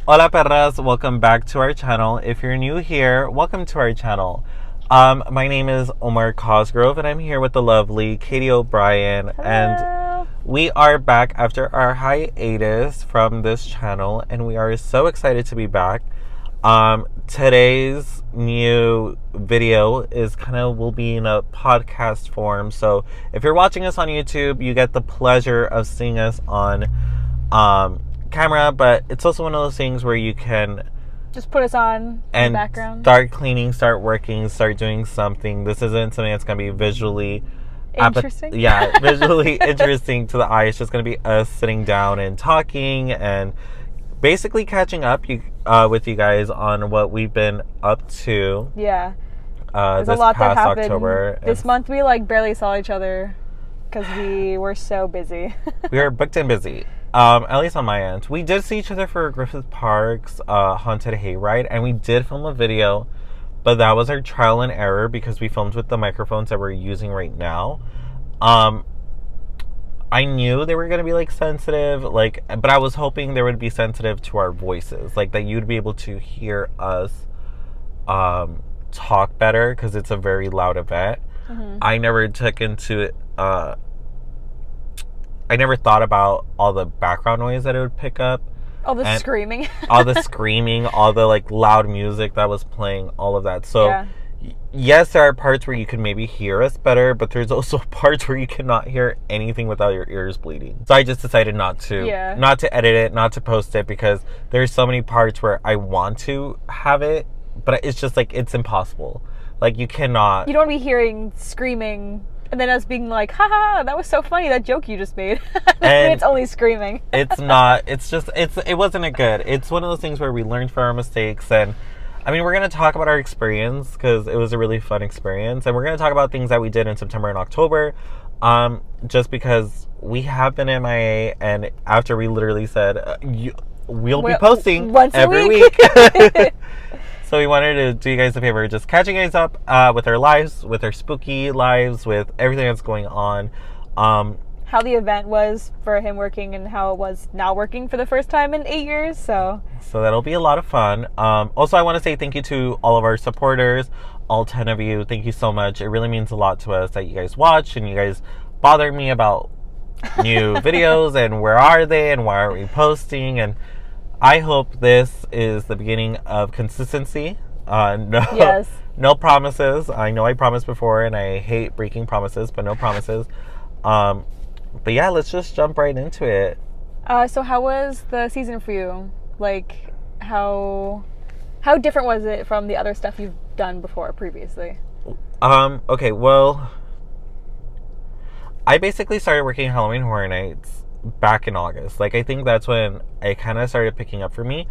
Hola perras, welcome back to our channel. If you're new here, welcome to our channel. My name is Omar Cosgrove and I'm here with the lovely Katie O'Brien. Hello. And we are back after our hiatus from this channel and we are so excited to be back. Today's new video is will be in a podcast form. So if you're watching us on YouTube, you get the pleasure of seeing us on camera, but it's also one of those things where you can just put us on in the background. Start cleaning, start working, start doing something. This isn't something that's going to be visually interesting. Visually interesting to the eye. It's just going to be us sitting down and talking and basically catching up with you guys on what we've been up to. Yeah. There's this a lot past that happened. October. This month we barely saw each other because we were so busy. We were booked and busy. At least on my end. We did see each other for Griffith Park's Haunted Hayride, and we did film a video, but that was our trial and error because we filmed with the microphones that we're using right now. I knew they were going to be sensitive, but I was hoping they would be sensitive to our voices, that you'd be able to hear us talk better because it's a very loud event. Mm-hmm. I never took into it. I never thought about all the background noise that it would pick up. All the screaming. All the screaming, all the loud music that was playing, all of that. So, yeah. Yes, there are parts where you can maybe hear us better, but there's also parts where you cannot hear anything without your ears bleeding. So I just decided not to edit it, not to post it, because there's so many parts where I want to have it, but it's just it's impossible. You cannot. You don't want to be hearing screaming. And then us being like, haha, that was so funny, that joke you just made. And it's only screaming. It's not. It wasn't a good. It's one of those things where we learned from our mistakes. And, I mean, we're going to talk about our experience because it was a really fun experience. And we're going to talk about things that we did in September and October. Just because we have been MIA. And after we literally said, we'll be posting once every week. So we wanted to do you guys a favor, just catching you guys up with our lives, with our spooky lives, with everything that's going on. How the event was for him working and how it was now working for the first time in 8 years. So that'll be a lot of fun. Also, I want to say thank you to all of our supporters, all 10 of you. Thank you so much. It really means a lot to us that you guys watch and you guys bother me about new videos and where are they and why aren't we posting. And I hope this is the beginning of consistency. No promises. I know I promised before and I hate breaking promises, but no promises. But yeah, let's just jump right into it. So how was the season for you? How different was it from the other stuff you've done before previously? Okay, well, I basically started working Halloween Horror Nights back in August. I think that's when it kind of started picking up for me.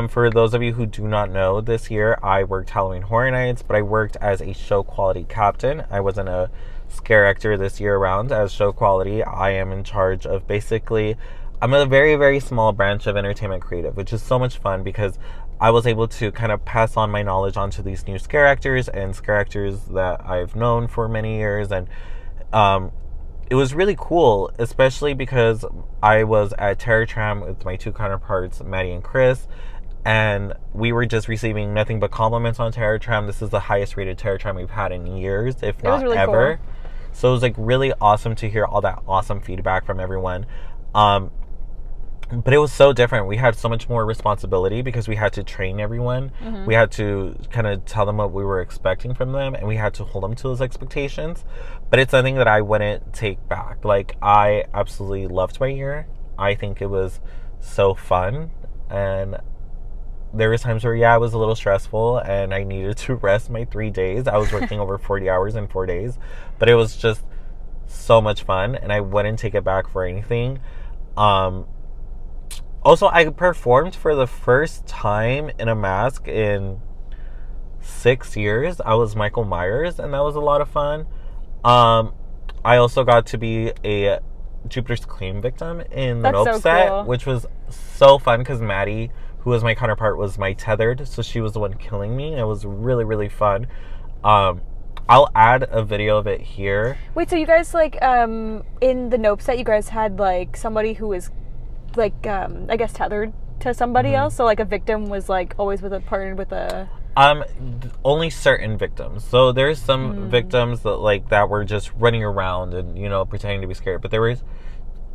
For those of you who do not know, this year I worked Halloween Horror Nights, but I worked as a show quality captain. I wasn't a scare actor this year around. As show quality, I am in charge of I'm a very, very small branch of entertainment creative, which is so much fun because I was able to kind of pass on my knowledge onto these new scare actors and scare actors that I've known for many years. And it was really cool, especially because I was at Terror Tram with my two counterparts, Maddie and Chris, and we were just receiving nothing but compliments on Terror Tram. This is the highest rated Terror Tram we've had in years, if not really ever. Cool. So it was really awesome to hear all that awesome feedback from everyone. But it was so different. We had so much more responsibility because we had to train everyone. Mm-hmm. We had to kind of tell them what we were expecting from them, and we had to hold them to those expectations. But it's something that I wouldn't take back. I absolutely loved my year. I think it was so fun. And there was times where, it was a little stressful, and I needed to rest my 3 days. I was working over 40 hours in 4 days. But it was just so much fun, and I wouldn't take it back for anything. Also, I performed for the first time in a mask in 6 years. I was Michael Myers, and that was a lot of fun. I also got to be a Jupiter's Claim victim in the Nope set, cool. Which was so fun because Maddie, who was my counterpart, was my tethered, so she was the one killing me. It was really, really fun. I'll add a video of it here. Wait, so you guys, in the Nope set, you guys had, somebody who was, I guess tethered to somebody else? So like a victim was like always with a partnered with a. Only certain victims. So there's some victims that like that were just running around and pretending to be scared. But there was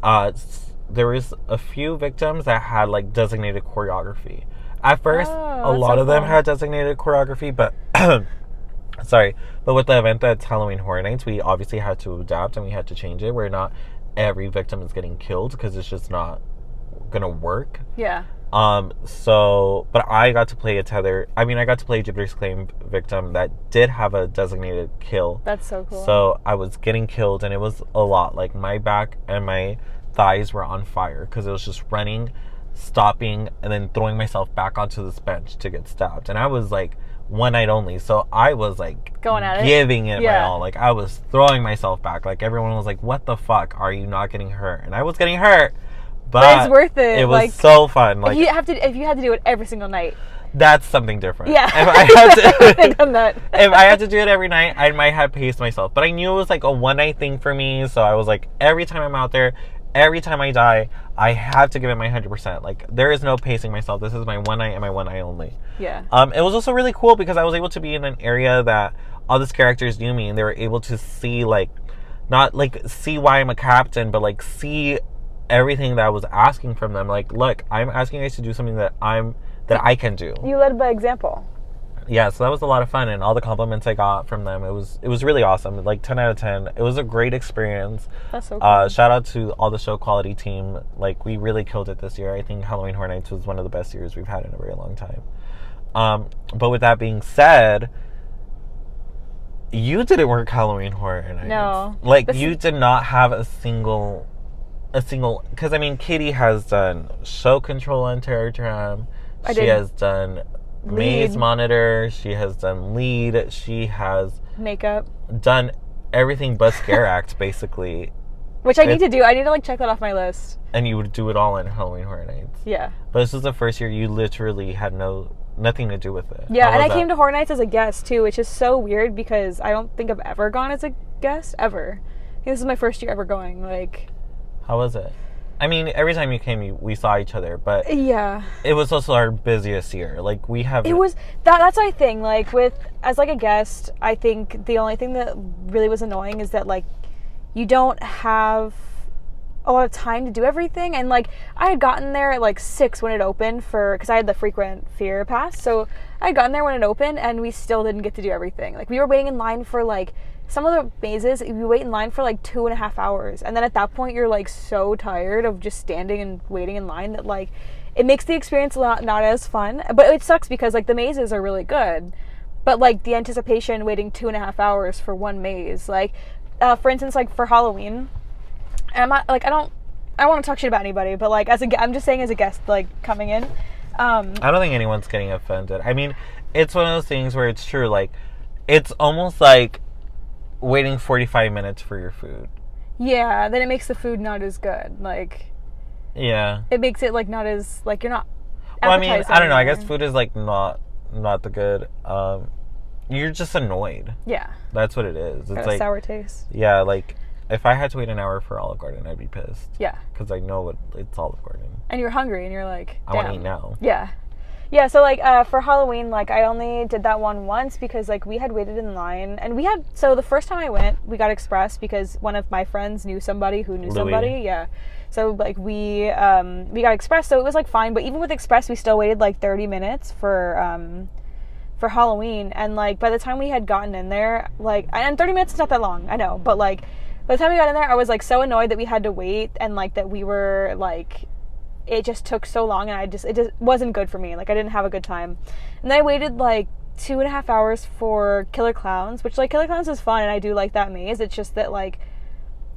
a few victims that had like designated choreography. At first, a lot of them had designated choreography, but sorry. But with the event that's Halloween Horror Nights, we obviously had to adapt and we had to change it. Where not every victim is getting killed because it's just not gonna work. Yeah. But I got to play I got to play Jupiter's Claim victim that did have a designated kill. That's so cool. So I was getting killed and it was a lot. Like my back and my thighs were on fire because it was just running, stopping, and then throwing myself back onto this bench to get stabbed. And I was like one night only, so I was like going at giving it my all. Like I was throwing myself back. Like everyone was like, "What the fuck? Are you not getting hurt?" And I was getting hurt. But it's worth it. It was so fun. Like if you had to do it every single night, that's something different. Yeah. If I had to, done that. If I had to do it every night, I might have paced myself. But I knew it was like a one night thing for me, so I was like, every time I'm out there, every time I die, I have to give it my 100%. Like there is no pacing myself. This is my one night and my one night only. Yeah. It was also really cool because I was able to be in an area that all these characters knew me, and they were able to see not see why I'm a captain, but like see everything that I was asking from them. Like, look, I'm asking you guys to do something that I can do. You led by example. Yeah, so that was a lot of fun, and all the compliments I got from them, it was really awesome. Like 10 out of 10. It was a great experience. That's so cool. Shout out to all the show quality team. Like we really killed it this year. I think Halloween Horror Nights was one of the best years we've had in a very long time. But with that being said, you didn't work Halloween Horror Nights. No. Like you did not have a single, because I mean, Katie has done show control on Terror Tram. She has done maze monitor. She has done lead. She has makeup. Done everything but scare act, basically. Which I need to do. I need to check that off my list. And you would do it all in Halloween Horror Nights. Yeah. But this was the first year you literally had nothing to do with it. Yeah, and I came to Horror Nights as a guest too, which is so weird because I don't think I've ever gone as a guest ever. I think this is my first year ever going. How was it? I mean, every time you came, we saw each other, but yeah, it was also our busiest year. Like we have. It was that's my thing. Like as a guest, I think the only thing that really was annoying is that you don't have a lot of time to do everything. And I had gotten there at 6 when it opened because I had the frequent fear pass. So I had gotten there when it opened, and we still didn't get to do everything. We were waiting in line for some of the mazes, you wait in line for 2.5 hours, and then at that point you're so tired of just standing and waiting in line that it makes the experience not as fun. But it sucks because the mazes are really good, but the anticipation waiting 2.5 hours for one maze, for instance, for Halloween, and I'm not I don't want to talk shit about anybody, but I'm just saying as a guest coming in, I don't think anyone's getting offended. I mean, it's one of those things where it's true, it's almost waiting 45 minutes for your food. Yeah, then it makes the food not as good. Yeah. It makes it not as you're not. Well, I mean, I don't know. I guess food is not the good. You're just annoyed. Yeah. That's what it is. It's a sour taste. Yeah, if I had to wait an hour for Olive Garden, I'd be pissed. Yeah. Because I know it's Olive Garden. And you're hungry, and you're like, damn. I want to eat now. Yeah. Yeah, so for Halloween, I only did that one once because we had waited in line, and so the first time I went, we got express because one of my friends knew somebody who knew somebody. Yeah. So we got express, so it was fine, but even with express we still waited 30 minutes for Halloween, and by the time we had gotten in there, and 30 minutes is not that long, I know, but by the time we got in there, I was so annoyed that we had to wait, and that we were it just took so long, and it just wasn't good for me. I didn't have a good time. And then I waited 2.5 hours for Killer Clowns, which Killer Clowns is fun, and I do like that maze. It's just that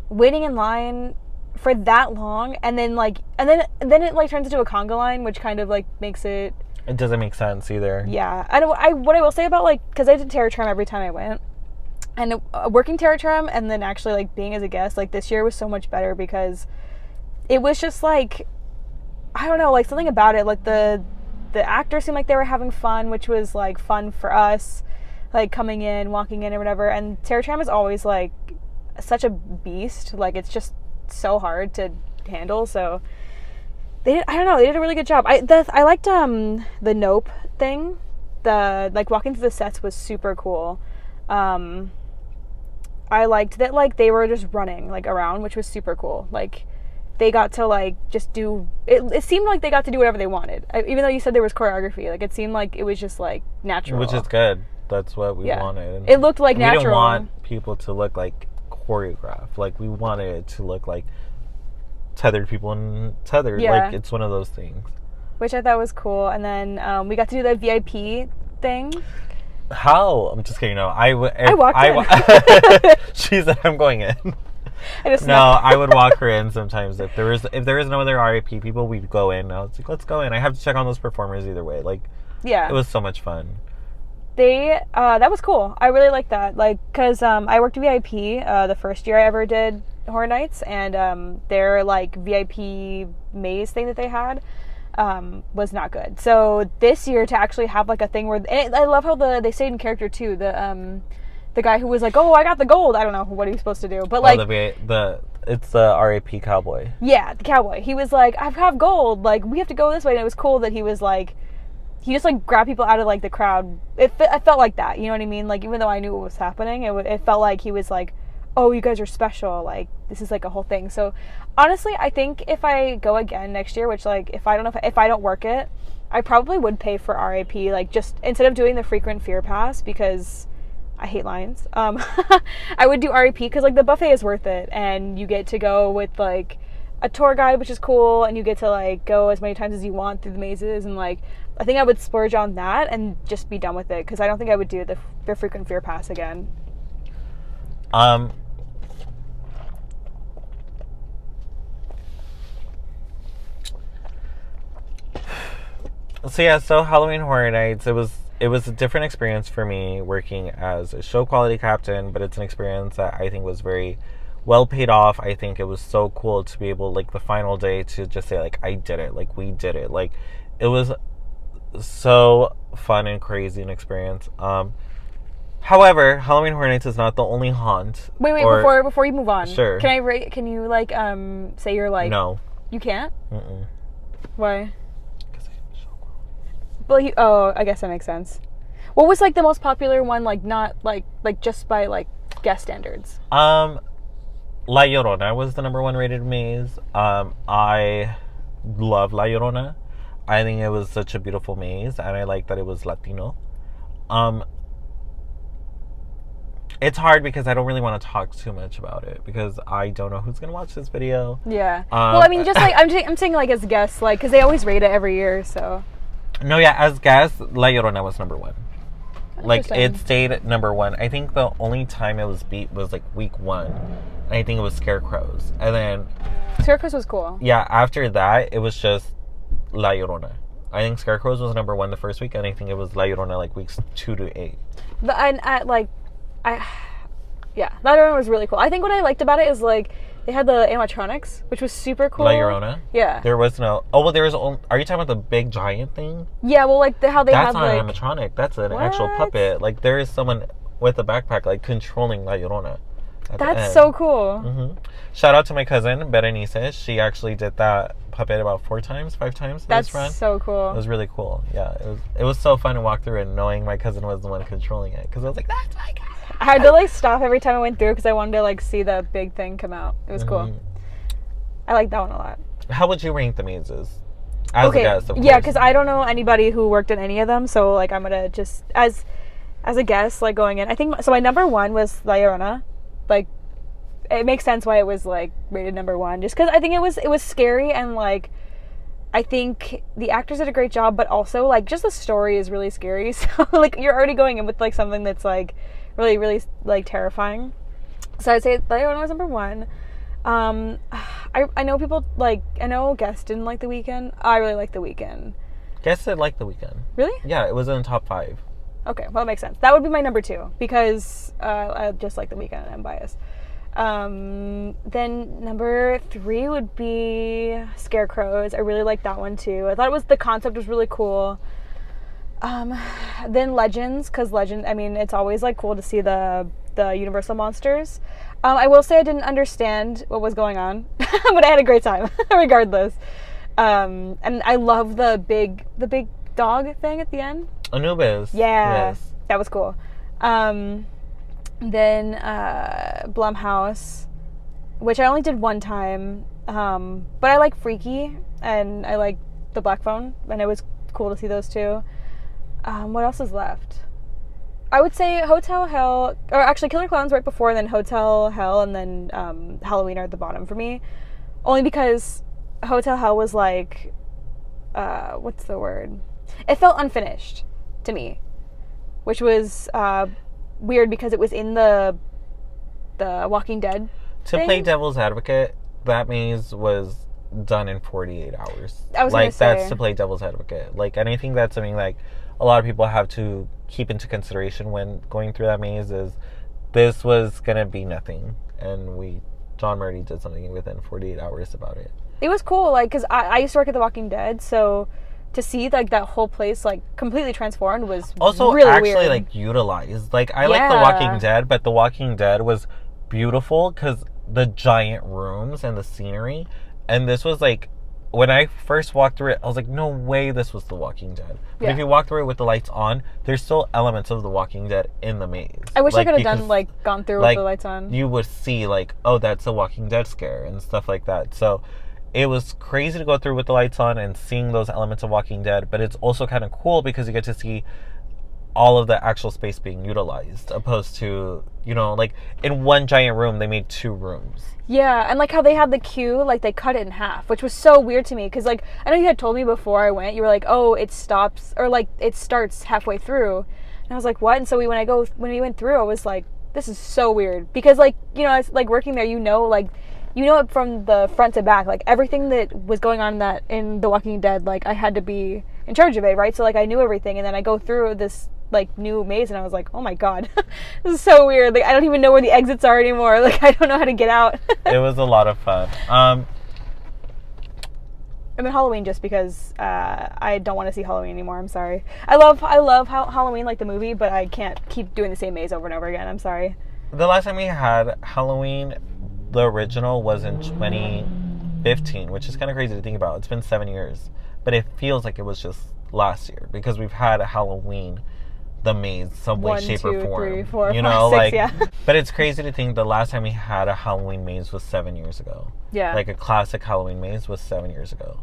waiting in line for that long, and then and then it turns into a conga line, which kind of makes it. It doesn't make sense either. Yeah, and what I will say about because I did Terror Tram every time I went, and working Terror Tram and then actually being as a guest this year was so much better because it was just I don't know, something about it, the actors seemed like they were having fun, which was fun for us, coming in, walking in or whatever. And Terror Tram is always such a beast, it's just so hard to handle. So I don't know, they did a really good job. I liked the Nope thing. The like walking through the sets was super cool. I liked that like they were just running like around, which was super cool. Like they got to like just do it seemed like they got to do whatever they wanted. Even though you said there was choreography, like it seemed like it was just like natural. Which is good. That's what we wanted. It looked like natural. We didn't want people to look like choreographed. Like we wanted it to look like tethered people and tethered. Like it's one of those things. Which I thought was cool. And then we got to do the VIP thing. How? I'm just kidding. No, I walked in. She said, "I'm going in." I would walk her in sometimes if there is no other RIP people, we'd go in. I was like, let's go in. I have to check on those performers either way. Like, it was so much fun. That was cool. I really liked that. Like, cause I worked VIP the first year I ever did Horror Nights, and their like VIP maze thing that they had was not good. So this year to actually have like a thing where I love how they stayed in character too. The guy who was like, "Oh, I got the gold." I don't know what he was supposed to do, but like it's the RAP cowboy. Yeah, the cowboy. He was like, "I have gold. Like we have to go this way." And it was cool that he was like, he just like grabbed people out of like the crowd. I felt like that. You know what I mean? Like even though I knew what was happening, it felt like he was like, "Oh, you guys are special. Like this is like a whole thing." So honestly, I think if I go again next year, which like if I don't work it, I probably would pay for RAP. Like just instead of doing the frequent fear pass because I hate lines. I would do REP because like the buffet is worth it, and you get to go with like a tour guide, which is cool, and you get to like go as many times as you want through the mazes, and like I think I would splurge on that and just be done with it because I don't think I would do the frequent fear pass again. So Halloween Horror Nights, it was a different experience for me working as a show quality captain, but it's an experience that I think was very well paid off. I think it was so cool to be able, like, the final day to just say, like, I did it. Like, we did it. Like, it was so fun and crazy an experience. However, Halloween Horror Nights is not the only haunt. Wait, before you move on. Sure. Can you, like, say you're, like... No. You can't? Mm-mm. Why? Well, I guess that makes sense. What was like the most popular one? Like not like just by like guest standards. La Llorona was the number one rated maze. I love La Llorona. I think it was such a beautiful maze, and I like that it was Latino. It's hard because I don't really want to talk too much about it because I don't know who's gonna watch this video. Yeah. Well, I mean, just like I'm saying, like as guests, like because they always rate it every year, so. No, yeah, as guests, La Llorona was number one. Like, it stayed number one. I think the only time it was beat was, like, week 1. I think it was Scarecrows. And then... Scarecrows was cool. Yeah, after that, it was just La Llorona. I think Scarecrows was number 1 the first week, and I think it was La Llorona, like, weeks 2 to 8. Yeah, La Llorona was really cool. I think what I liked about it is, like... They had the animatronics, which was super cool. La Llorona? Yeah. There was no... Oh, well, there was... Are you talking about the big giant thing? Yeah, well, like, how they That's had, not like... an animatronic. That's an actual puppet. Like, there is someone with a backpack, like, controlling La Llorona. That's so cool. Mm-hmm. Shout out to my cousin, Berenice. She actually did that puppet about 5 times this run. That's so cool. It was really cool. Yeah, it was so fun to walk through and knowing my cousin was the one controlling it. Because I was like, that's my cousin. I had to like stop every time I went through because I wanted to like see the big thing come out. It was cool. I like that one a lot. How would you rank the mazes? As a guest, of course. Yeah, because I don't know anybody who worked in any of them, so like I'm gonna just as a guest, like going in. I think so. My number 1 was La Llorona. Like, it makes sense why it was like rated number 1, just because I think it was scary, and like I think the actors did a great job, but also like just the story is really scary. So like you're already going in with like something that's like really, really like terrifying. So I'd say La Llorona was number 1. I know people like, I know Guest didn't like The Weeknd. I really like The Weeknd. Guest did like The Weeknd. Really? Yeah, it was in the top 5. Okay, well that makes sense. That would be my number 2 because I just like The Weeknd and I'm biased. Then number 3 would be Scarecrows. I really liked that one too. I thought the concept was really cool. Then Legends, because I mean, it's always like cool to see the Universal monsters. I will say I didn't understand what was going on, but I had a great time regardless. And I love the big dog thing at the end. Anubis. Yeah. Yes. That was cool. Then Blumhouse, which I only did one time. But I like Freaky and I like The Black Phone, and it was cool to see those two. What else is left? I would say Hotel Hell, or actually Killer Clowns right before, and then Hotel Hell, and then Halloween are at the bottom for me. Only because Hotel Hell was like, what's the word? It felt unfinished to me, which was weird because it was in the Walking Dead To thing. play devil's advocate, that maze was done in 48 hours. I was like, gonna say. that's to play devil's advocate. Like, and I think that's something like a lot of people have to keep into consideration when going through that maze is this was gonna be nothing, and John Murray did something within 48 hours about it. It was cool, like, because I used to work at The Walking Dead, so to see, like, that whole place, like, completely transformed was Also, really actually, weird. like, utilized. Like, I like The Yeah. Walking Dead, but The Walking Dead was beautiful because the giant rooms and the scenery. And this was, like, when I first walked through it, I was like, no way this was The Walking Dead. But Yeah. if you walk through it with the lights on, there's still elements of The Walking Dead in the maze. I wish I could have you done, like, gone through like, with the lights on. You would see, like, oh, that's a Walking Dead scare and stuff like that. So it was crazy to go through with the lights on and seeing those elements of Walking Dead, but it's also kind of cool because you get to see all of the actual space being utilized, opposed to, you know, like, in one giant room, they made 2 rooms. Yeah, and, like, how they had the queue, like, they cut it in half, which was so weird to me, because, like, I know you had told me before I went, you were like, oh, it stops, or, like, it starts halfway through, and I was like, what? And so when we went through, I was like, this is so weird, because, like, you know, it's like working there, you know it from the front to back, like, everything that was going on in The Walking Dead, like, I had to be in charge of it, right? So, like, I knew everything, and then I go through this, like, new maze, and I was like, oh my god, this is so weird. Like, I don't even know where the exits are anymore. Like, I don't know how to get out. It was a lot of fun. I mean, Halloween, just because I don't want to see Halloween anymore. I'm sorry. I love Halloween, like the movie, but I can't keep doing the same maze over and over again. I'm sorry. The last time we had Halloween, the original, was in 2015, which is kind of crazy to think about. It's been 7 years, but it feels like it was just last year because we've had a Halloween, the maze, some way, 1, shape, 2, or form. 3, 4, you 5, know, 6, like, yeah. But it's crazy to think the last time we had a Halloween maze was 7 years ago. Yeah. Like, a classic Halloween maze was 7 years ago.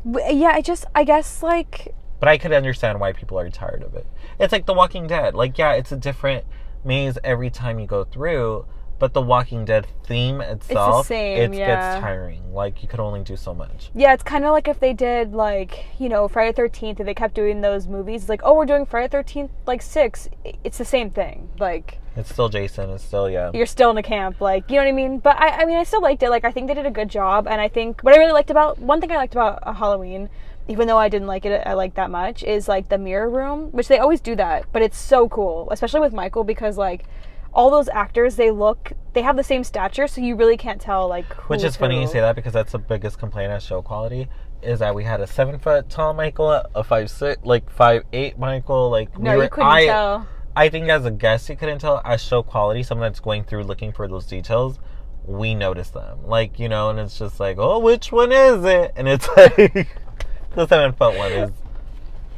Yeah, I guess, like... But I could understand why people are tired of it. It's like The Walking Dead. Like, yeah, it's a different maze every time you go through, but the Walking Dead theme itself, same, it yeah. gets tiring. Like, you could only do so much. Yeah, it's kind of like if they did, like, you know, Friday the 13th, and they kept doing those movies. It's like, oh, we're doing Friday the 13th, like, 6. It's the same thing. Like... It's still Jason. It's still, yeah. You're still in a camp, like, you know what I mean? But I mean, I still liked it. Like, I think they did a good job, and I think one thing I liked about Halloween, even though I didn't like it, I liked that much, is like the mirror room, which they always do that, but it's so cool, especially with Michael, because like all those actors, they have the same stature, so you really can't tell like who Which is funny you say that because that's the biggest complaint at show quality is that we had a 7 foot tall Michael, a 5'6", like 5'8" Michael, like you couldn't tell. I think as a guest you couldn't tell. As show quality, someone that's going through looking for those details, we notice them. Like, you know, and it's just like, oh, which one is it? And it's like the 7 foot one is.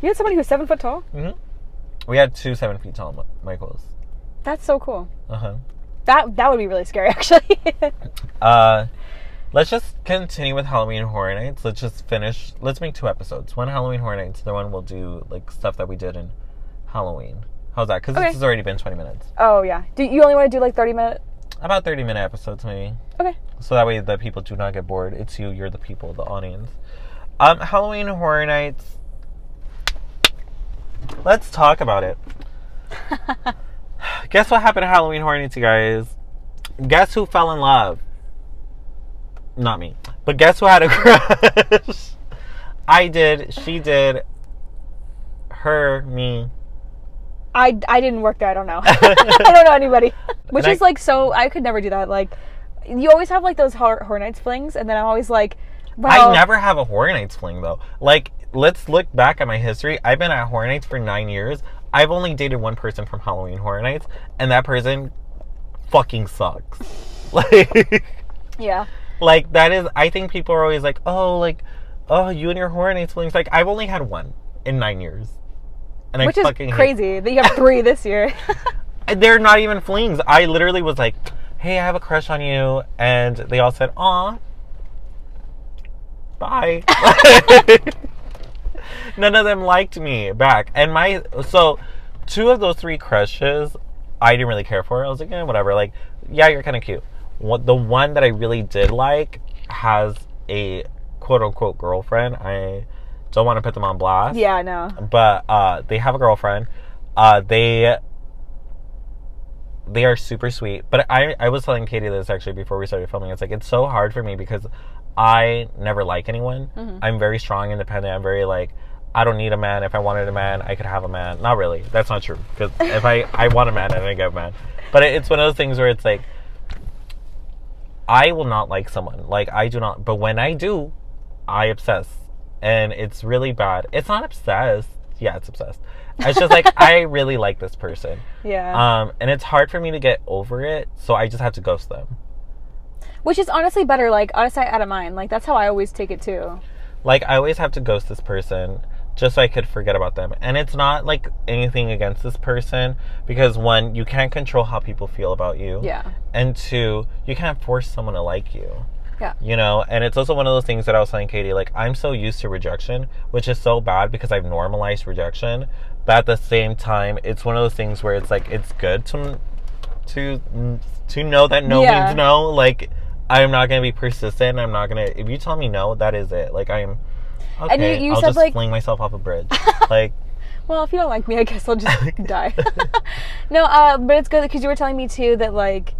You had somebody who's 7 foot tall? Mm-hmm. We had 2 7 feet tall Michaels. That's so cool. Uh-huh. That would be really scary, actually. Let's just continue with Halloween Horror Nights. Let's make 2 episodes. One Halloween Horror Nights, the one we'll do like stuff that we did in Halloween. How's that? Because this has already been 20 minutes. Oh, yeah. Do you only want to do like 30-minute? About 30-minute episodes, maybe. Okay. So that way the people do not get bored. It's you're the people, the audience. Halloween Horror Nights. Let's talk about it. Guess what happened at Halloween Horror Nights, you guys? Guess who fell in love? Not me. But guess who had a crush? I did. She did. Her. Me. I didn't work there. I don't know. I don't know anybody. Which is like so. I could never do that. Like, you always have like those Horror Nights flings, and then I'm always like, well, I never have a Horror Nights fling though. Like, let's look back at my history. I've been at Horror Nights for 9 years. I've only dated one person from Halloween Horror Nights, and that person fucking sucks. Like, yeah. Like, that is, I think people are always like, oh, like, oh, you and your Horror Nights flings. Like, I've only had one in 9 years. And Which I is fucking crazy that you have 3 this year. They're not even flings. I literally was like, hey, I have a crush on you. And they all said, aw, bye. None of them liked me back. And so 2 of those 3 crushes, I didn't really care for. I was like, whatever. Like, yeah, you're kind of cute. The one that I really did like has a quote-unquote girlfriend. I don't want to put them on blast. Yeah, I know. But they have a girlfriend. They are super sweet. But I was telling Katie this actually before we started filming. It's like, it's so hard for me because I never like anyone. Mm-hmm. I'm very strong, independent. I'm very like, I don't need a man. If I wanted a man, I could have a man. Not really. That's not true. Because if I want a man, and I get a man. But it's one of those things where it's like, I will not like someone. Like, I do not. But when I do, I obsess. And it's really bad. It's not obsessed. Yeah, it's obsessed. It's just like, I really like this person. Yeah. And it's hard for me to get over it. So I just have to ghost them. Which is honestly better. Like, out of sight, out of mind. Like, that's how I always take it too. Like, I always have to ghost this person just so I could forget about them. And it's not like anything against this person, because 1, you can't control how people feel about you. Yeah. And 2, you can't force someone to like you. Yeah. You know, and it's also one of those things that I was telling Katie, like, I'm so used to rejection, which is so bad because I've normalized rejection. But at the same time, it's one of those things where it's like, it's good to know that no means no. Like, I'm not going to be persistent. I'm not going to, if you tell me no, that is it. Like, I'm, okay, and you I'll said, just like, fling myself off a bridge. Like, well, if you don't like me, I guess I'll just die. No, but it's good because you were telling me too that, like,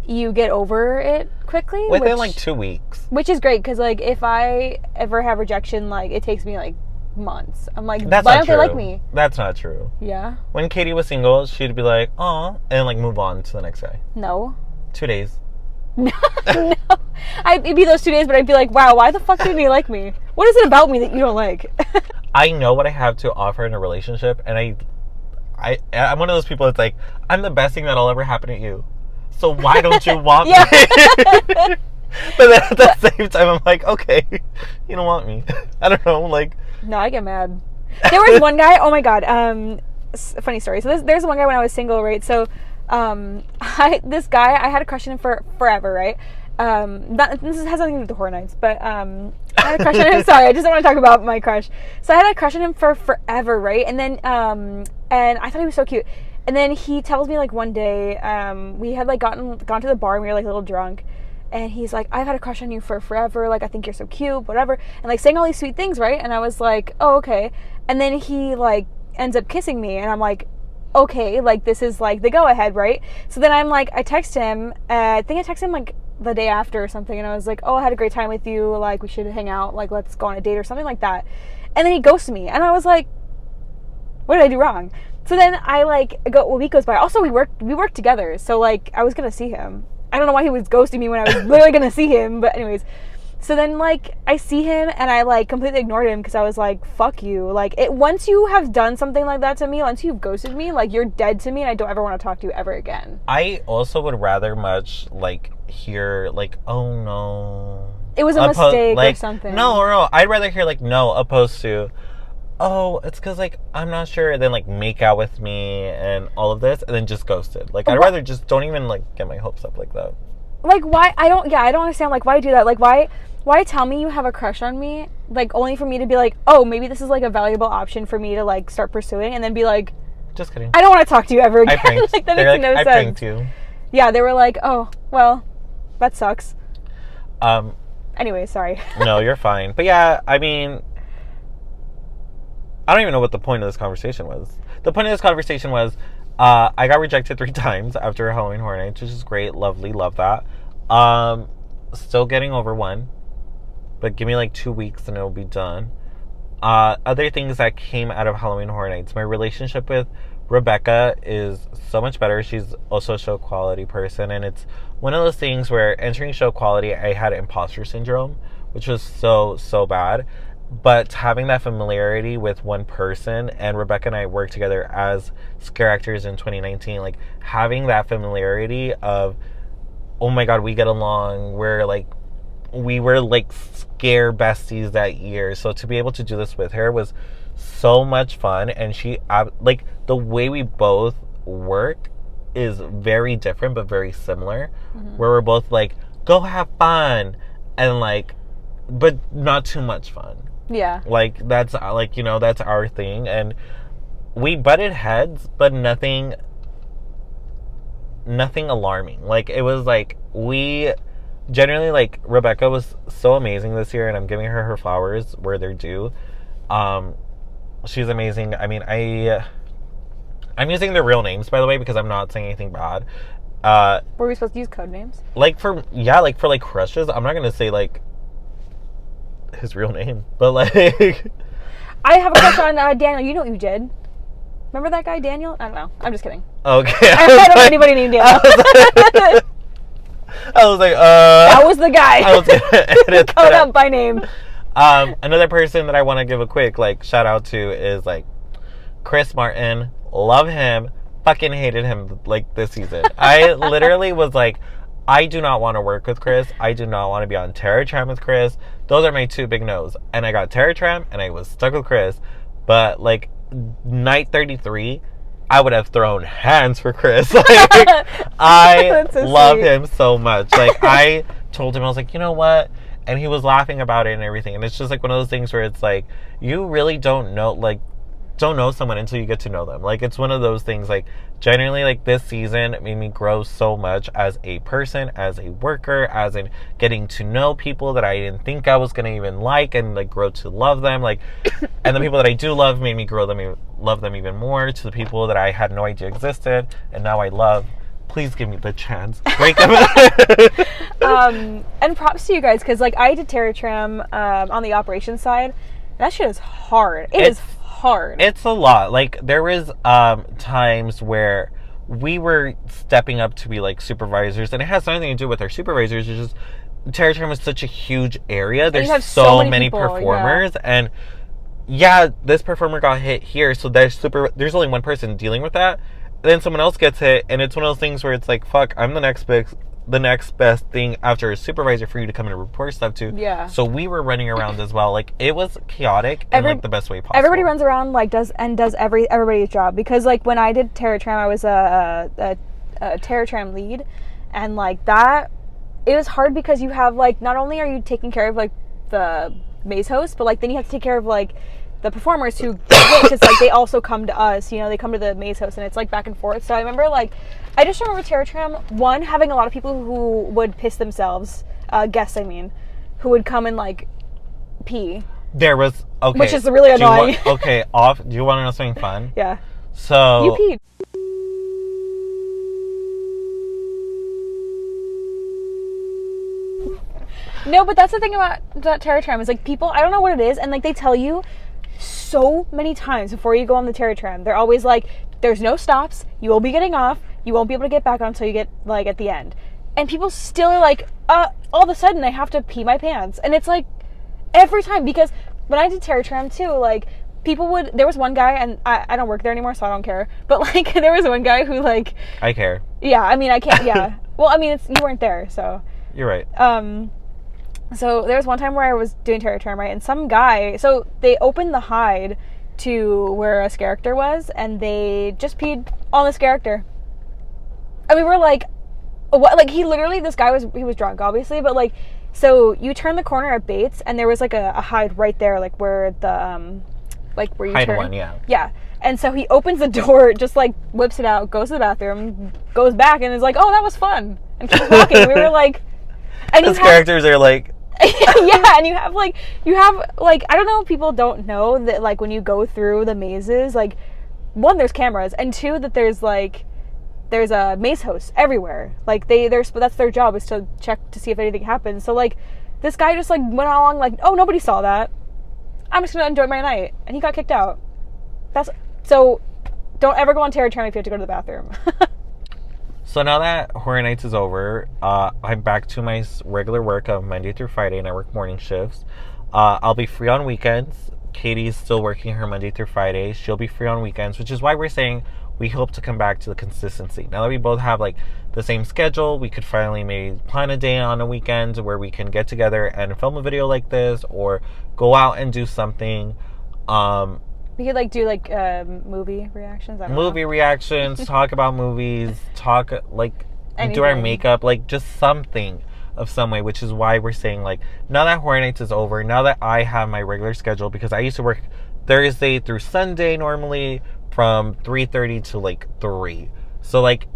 you get over it quickly. Within, like, 2 weeks. Which is great, because, like, if I ever have rejection, like, it takes me, like, months. I'm like, that's why not don't true. they like me? That's not true. Yeah? When Katie was single, she'd be like, aw, and, like, move on to the next guy. No. 2 days. No. It'd be those 2 days, but I'd be like, wow, why the fuck didn't he like me? What is it about me that you don't like? I know what I have to offer in a relationship, and I'm one of those people that's like, I'm the best thing that'll ever happen to you. So why don't you want me? But then at the same time, I'm like, okay, you don't want me. I don't know, like. No, I get mad. There was one guy, oh my god, funny story. So there's one guy when I was single, right? So, this guy, I had a crush on him for forever, right? This has nothing to do with the Horror Nights, but I had a crush on him. Sorry, I just don't want to talk about my crush. So I had a crush on him for forever, right? And then, and I thought he was so cute. And then he tells me, like, one day, we had, like, gone to the bar and we were, like, a little drunk. And he's like, I've had a crush on you for forever. Like, I think you're so cute, whatever. And, like, saying all these sweet things, right? And I was like, oh, okay. And then he, like, ends up kissing me. And I'm like, okay, like, this is, like, the go-ahead, right? So then I'm like, I text him. I think I texted him, like, the day after or something. And I was like, oh, I had a great time with you. Like, we should hang out. Like, let's go on a date or something like that. And then he ghosted me. And I was like, what did I do wrong? So then I, like, a week goes by. Also, we worked together. So, like, I was going to see him. I don't know why he was ghosting me when I was literally going to see him. But anyways, so then, like, I see him and I, like, completely ignored him because I was like, fuck you. Like, once you have done something like that to me, once you've ghosted me, like, you're dead to me and I don't ever want to talk to you ever again. I also would rather much, like, hear, like, oh, no. It was a mistake or something. No. I'd rather hear, like, no, opposed to, oh, it's because, like, I'm not sure, and then, like, make out with me and all of this, and then just ghosted. Like, I'd rather just don't even, like, get my hopes up like that. Like, why? I don't understand, like, why do that? Like, why tell me you have a crush on me? Like, only for me to be like, oh, maybe this is, like, a valuable option for me to, like, start pursuing, and then be like, just kidding. I don't want to talk to you ever again. I pranked. Like, that makes no sense. I pranked you. Yeah, they were like, oh, well, that sucks. Anyway, sorry. No, you're fine. But yeah, I mean, I don't even know what the point of this conversation was. The point of this conversation was, I got rejected 3 times after Halloween Horror Nights, which is great, lovely, love that. Still getting over 1, but give me like 2 weeks and it'll be done. Other things that came out of Halloween Horror Nights, my relationship with Rebecca is so much better. She's also a show quality person, and it's one of those things where entering show quality, I had imposter syndrome, which was so bad. But having that familiarity with one person, and Rebecca and I worked together as scare actors in 2019, like, having that familiarity of, oh my god, we get along, we're, like, we were like scare besties that year. So to be able to do this with her was so much fun. And she, like, the way we both work is very different but very similar. Where we're both like, go have fun, and like, but not too much fun. Yeah. Like, that's like, you know, that's our thing. And we butted heads, but nothing alarming. Like, it was like, we generally, like, Rebecca was so amazing this year, and I'm giving her flowers where they're due. She's amazing. I mean, I'm using their real names, by the way, because I'm not saying anything bad. Were we supposed to use code names? Like, for like crushes, I'm not gonna say like his real name, but like I have a crush on Daniel. You know what you did? Remember that guy, Daniel? I don't know. I'm just kidding. Okay. I don't know anybody named Daniel. I was like, that was the guy. I was gonna edit Code that. up by name. Another person that I want to give a quick like shout out to is like Chris Martin. Love him. Fucking hated him like this season. I literally was like, I do not want to work with Chris. I do not want to be on Terror Tram with Chris. Those are my two big no's. And I got Terror Tram and I was stuck with Chris. But like night 33, I would have thrown hands for Chris. Like, I so love sweet. him so much. Like, I told him, I was like, you know what? And he was laughing about it and everything. And it's just like one of those things where it's like, you really don't know someone until you get to know them. Like, it's one of those things, like, generally, like, this season made me grow so much as a person, as a worker, as in getting to know people that I didn't think I was gonna even like, and like grow to love them. Like, and the people that I do love made me love them even more, to the people that I had no idea existed and now I love. Please give me the chance. Break them. And props to you guys, because like I did Terror Tram on the operations side. That shit is hard. It's hard. It's a lot. Like, there was times where we were stepping up to be like supervisors, and it has nothing to do with our supervisors. It's just Terror Tram is such a huge area. There's have so many people, performers, and this performer got hit here, so there's only one person dealing with that. Then someone else gets hit, and it's one of those things where it's like, fuck, I'm the next best thing after a supervisor for you to come and report stuff to. Yeah. So we were running around as well. Like, it was chaotic in like the best way possible. Everybody runs around like does everybody's job, because like when I did Terror Tram, I was a Terror Tram lead, and like that, it was hard because you have like, not only are you taking care of like the maze host, but like then you have to take care of like the performers who glitch. It's like they also come to us, you know, they come to the maze host, and it's like back and forth. So I remember Terror Tram, one, having a lot of people who would piss themselves, guests I mean, who would come and like pee. There was, okay. Which is really annoying. Do you want to know something fun? Yeah. So. You peed. No, but that's the thing about Terror Tram is like people, I don't know what it is, and like they tell you so many times before you go on the Terror Tram, they're always like, there's no stops, you will be getting off, you won't be able to get back on until you get like at the end. And people still are like, all of a sudden I have to pee my pants. And it's like every time, because when I did Terror Tram too, like there was one guy, and I don't work there anymore, so I don't care, but like there was one guy who like, I care. Yeah, I mean I can't, yeah. Well, I mean you weren't there, so. You're right. So there was one time where I was doing Terror Tram, right, and some guy, so they opened the hide to where a character was, and they just peed on this character. And we were like, what? Like, this guy was drunk, obviously, but like, so you turn the corner at Bates, and there was like a hide right there, like where the, like where you hide turn. one, yeah. Yeah. And so he opens the door, just like whips it out, goes to the bathroom, goes back, and is like, oh, that was fun, and keeps walking. We were like, and those characters are like, yeah, and you have like I don't know if people don't know that like when you go through the mazes, like one, there's cameras, and two, that there's a maze host everywhere. Like that's their job, is to check to see if anything happens. So like this guy just like went along like, oh, nobody saw that, I'm just gonna enjoy my night, and he got kicked out. So don't ever go on Terror Tram if you have to go to the bathroom. So now that Horror Nights is over, I'm back to my regular work of Monday through Friday, and I work morning shifts. I'll be free on weekends. Katie's still working her Monday through Friday. She'll be free on weekends, which is why we're saying we hope to come back to the consistency. Now that we both have like the same schedule, we could finally maybe plan a day on a weekend where we can get together and film a video like this, or go out and do something. We could like do like movie reactions. I don't Movie know. reactions, talk about movies, talk like do our Anything. makeup, like just something of some way, which is why we're saying like now that Horror Nights is over, now that I have my regular schedule, because I used to work Thursday through Sunday normally from 3:30 to like 3. So like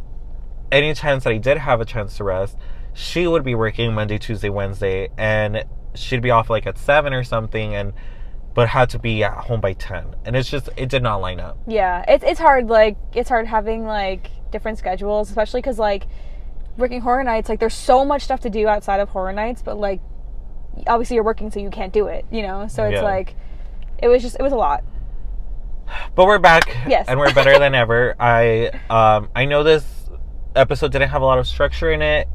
any chance that I did have a chance to rest, she would be working Monday, Tuesday, Wednesday, and she'd be off like at 7 or something, and but had to be at home by 10. And it's just, it did not line up. Yeah, it's hard. Like it's hard having like different schedules, especially because like working Horror Nights, like there's so much stuff to do outside of Horror Nights, but like obviously you're working, so you can't do it. So it's like it was a lot. But we're back. Yes. And we're better than ever. I know this episode didn't have a lot of structure in it.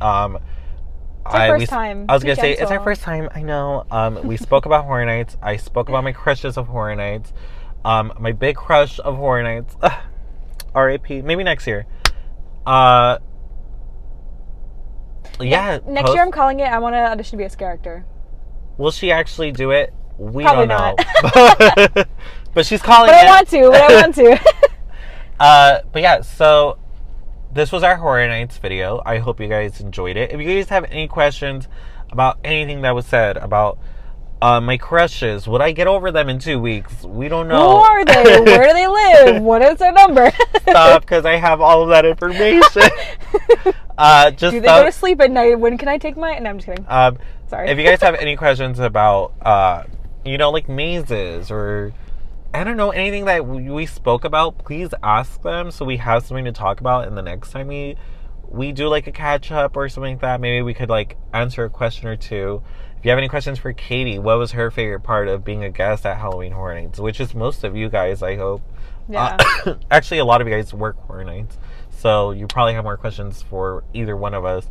It's our first time. I was Be gonna say it's our gentle. first time. I know. We spoke about Horror Nights. I spoke about my crushes of Horror Nights. My big crush of Horror Nights. R.A.P. Maybe next year. Yeah. Next year I'm calling it. I want to audition to be a character. Will she actually do it? We Probably don't know. not. But she's calling But it. I want to. But yeah, so this was our Horror Nights video. I hope you guys enjoyed it. If you guys have any questions about anything that was said about my crushes, would I get over them in 2 weeks? We don't know. Who are they? Where do they live? What is their number? Stop, because I have all of that information. Just Do they go to sleep at night? When can I take my... No, I'm just kidding. Sorry. If you guys have any questions about, like mazes or, I don't know, anything that we spoke about, please ask them so we have something to talk about. And the next time we do like a catch up or something like that, maybe we could like answer a question or two. If you have any questions for Katie, what was her favorite part of being a guest at Halloween Horror Nights? Which is most of you guys, I hope. Yeah. Actually, a lot of you guys work Horror Nights, so you probably have more questions for either one of us.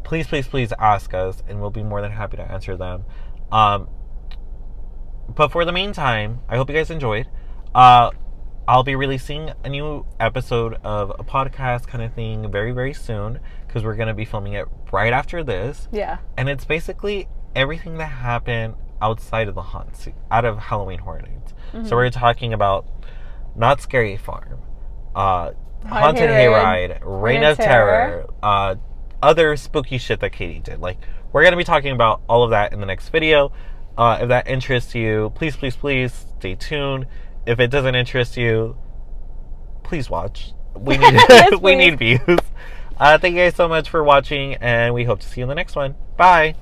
Please, please, please ask us, and we'll be more than happy to answer them. But for the meantime, I hope you guys enjoyed. I'll be releasing a new episode of a podcast kind of thing very, very soon, because we're going to be filming it right after this. Yeah. And it's basically everything that happened outside of the haunts, out of Halloween Horror Nights. Mm-hmm. So we're talking about Not Scary Farm, Haunted Hayride, Hayride, Reign of Terror, other spooky shit that Katie did. Like, we're going to be talking about all of that in the next video. If that interests you, please, please, please stay tuned. If it doesn't interest you, please watch. We need Yes, we please. need views. Thank you guys so much for watching, and we hope to see you in the next one. Bye.